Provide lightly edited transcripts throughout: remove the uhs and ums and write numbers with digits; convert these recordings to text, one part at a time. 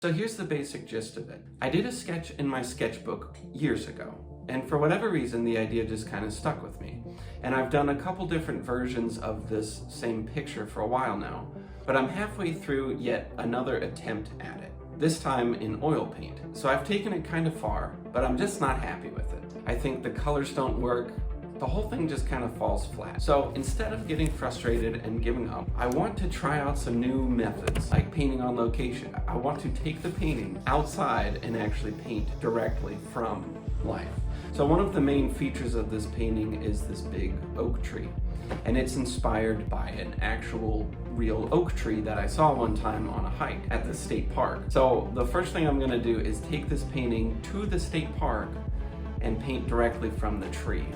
So here's the basic gist of it. I did a sketch in my sketchbook years ago, and for whatever reason, the idea just kind of stuck with me. And I've done a couple different versions of this same picture for a while now, but I'm halfway through yet another attempt at it, this time in oil paint. So I've taken it kind of far, but I'm just not happy with it. I think the colors don't work. The whole thing just kind of falls flat. So instead of getting frustrated and giving up, I want to try out some new methods, like painting on location. I want to take the painting outside and actually paint directly from life. So one of the main features of this painting is this big oak tree. And it's inspired by an actual real oak tree that I saw one time on a hike at the state park. So the first thing I'm gonna do is take this painting to the state park and paint directly from the tree.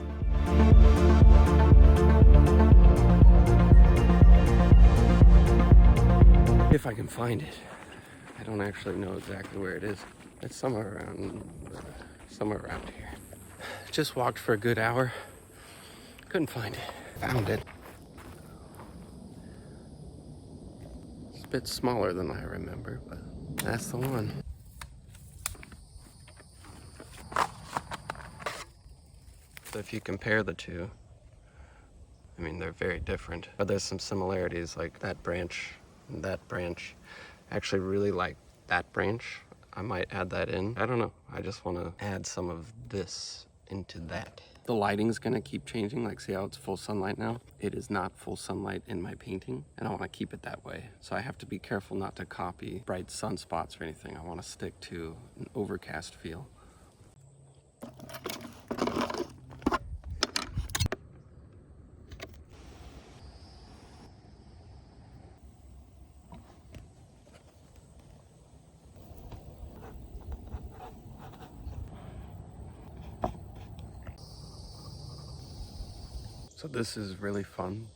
If I can find it. I don't actually know exactly where it is. It's somewhere around here. Just walked for a good hour. Couldn't find it. Found it. It's a bit smaller than I remember, but that's the one. So if you compare the two, I mean, they're very different, but there's some similarities, like that branch and that branch. I actually really like that branch. I might add that in. I don't know. I just want to add some of this into that. The lighting's gonna keep changing. Like, see how it's full sunlight now? It is not full sunlight in my painting, and I want to keep it that way. So I have to be careful not to copy bright sunspots or anything. I want to stick to an overcast feel. So this is really fun,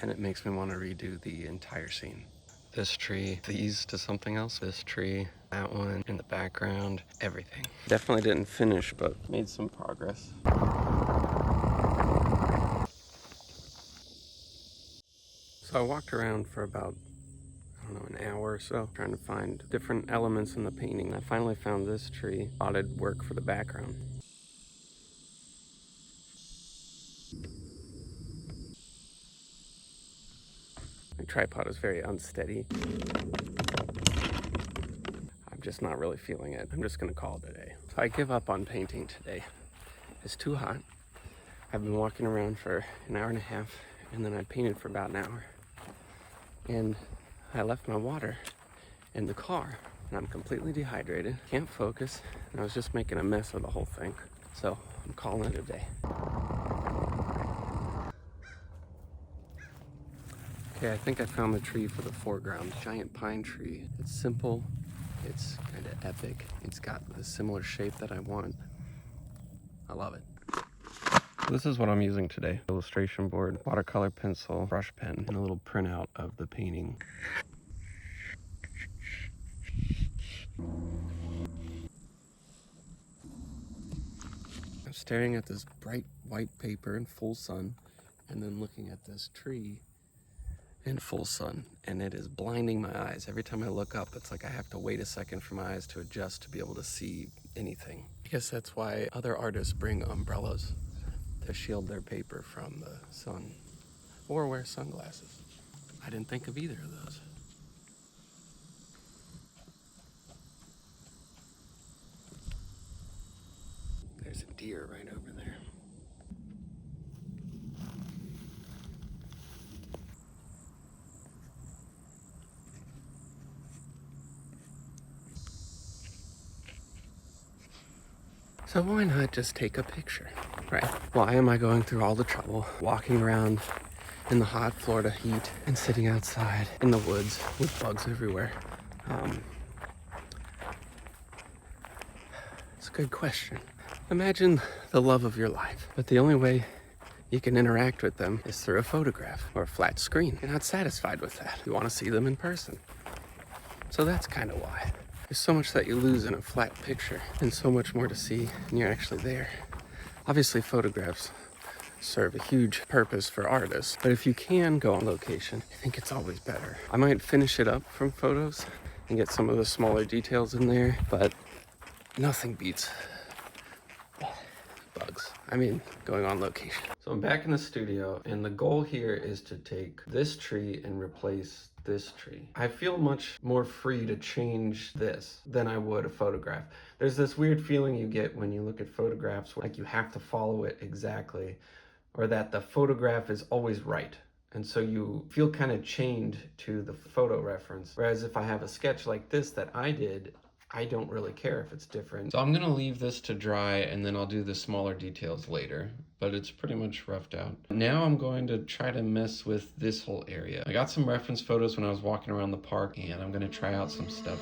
and it makes me want to redo the entire scene. This tree, these to something else, this tree, that one, in the background, everything. Definitely didn't finish, but made some progress. So I walked around for about, I don't know, an hour or so, trying to find different elements in the painting. I finally found this tree. Thought it'd work for the background. My tripod is very unsteady. I'm just not really feeling it. I'm just gonna call it a day. So I give up on painting today. It's too hot. I've been walking around for an hour and a half, and then I painted for about an hour. And I left my water in the car, and I'm completely dehydrated, can't focus, and I was just making a mess of the whole thing. So I'm calling it a day. Okay, I think I found the tree for the foreground. Giant pine tree. It's simple, it's kind of epic. It's got the similar shape that I want. I love it. This is what I'm using today. Illustration board, watercolor pencil, brush pen, and a little printout of the painting. I'm staring at this bright white paper in full sun, and then looking at this tree in full sun, and it is blinding my eyes. Every time I look up, it's like I have to wait a second for my eyes to adjust to be able to see anything. I guess that's why other artists bring umbrellas to shield their paper from the sun, or wear sunglasses. I didn't think of either of those. There's a deer right over there. So why not just take a picture, right? Why am I going through all the trouble, walking around in the hot Florida heat and sitting outside in the woods with bugs everywhere? It's a good question. Imagine the love of your life, but the only way you can interact with them is through a photograph or a flat screen. You're not satisfied with that. You want to see them in person. So that's kind of why. There's so much that you lose in a flat picture and so much more to see when you're actually there. Obviously, photographs serve a huge purpose for artists, but if you can go on location, I think it's always better. I might finish it up from photos and get some of the smaller details in there, but nothing beats bugs. I mean, going on location. So I'm back in the studio, and the goal here is to take this tree and replace this tree. I feel much more free to change this than I would a photograph. There's this weird feeling you get when you look at photographs where like you have to follow it exactly, or that the photograph is always right. And so you feel kind of chained to the photo reference. Whereas if I have a sketch like this that I did, I don't really care if it's different. So I'm gonna leave this to dry and then I'll do the smaller details later, but it's pretty much roughed out. Now I'm going to try to mess with this whole area. I got some reference photos when I was walking around the park, and I'm gonna try out some stuff.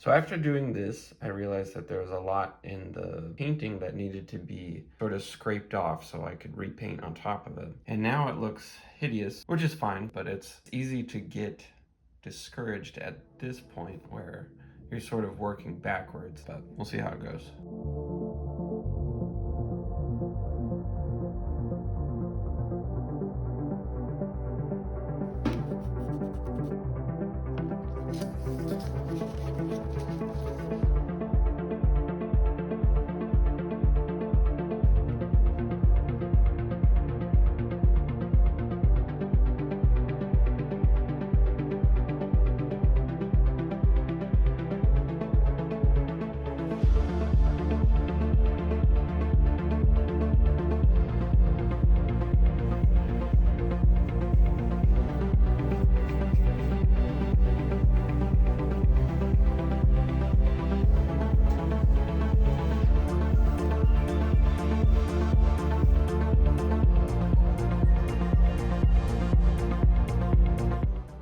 So after doing this, I realized that there was a lot in the painting that needed to be sort of scraped off so I could repaint on top of it. And now it looks hideous, which is fine, but it's easy to get discouraged at this point where you're sort of working backwards, but we'll see how it goes.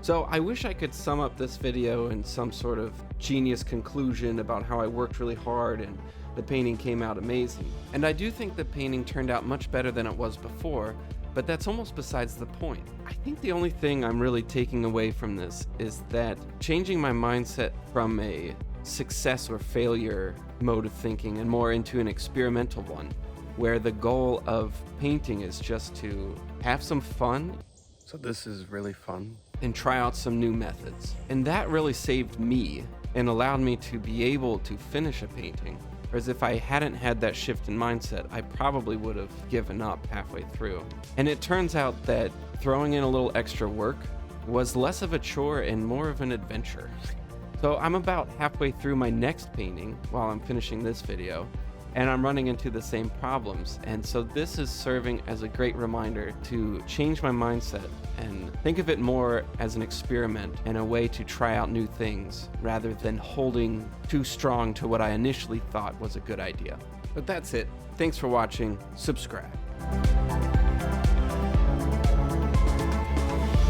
So I wish I could sum up this video in some sort of genius conclusion about how I worked really hard and the painting came out amazing. And I do think the painting turned out much better than it was before, but that's almost besides the point. I think the only thing I'm really taking away from this is that changing my mindset from a success or failure mode of thinking and more into an experimental one, where the goal of painting is just to have some fun. So this is really fun. And try out some new methods. And that really saved me and allowed me to be able to finish a painting. Whereas if I hadn't had that shift in mindset, I probably would have given up halfway through. And it turns out that throwing in a little extra work was less of a chore and more of an adventure. So I'm about halfway through my next painting while I'm finishing this video, and I'm running into the same problems. And so this is serving as a great reminder to change my mindset and think of it more as an experiment and a way to try out new things rather than holding too strong to what I initially thought was a good idea. But that's it. Thanks for watching. Subscribe.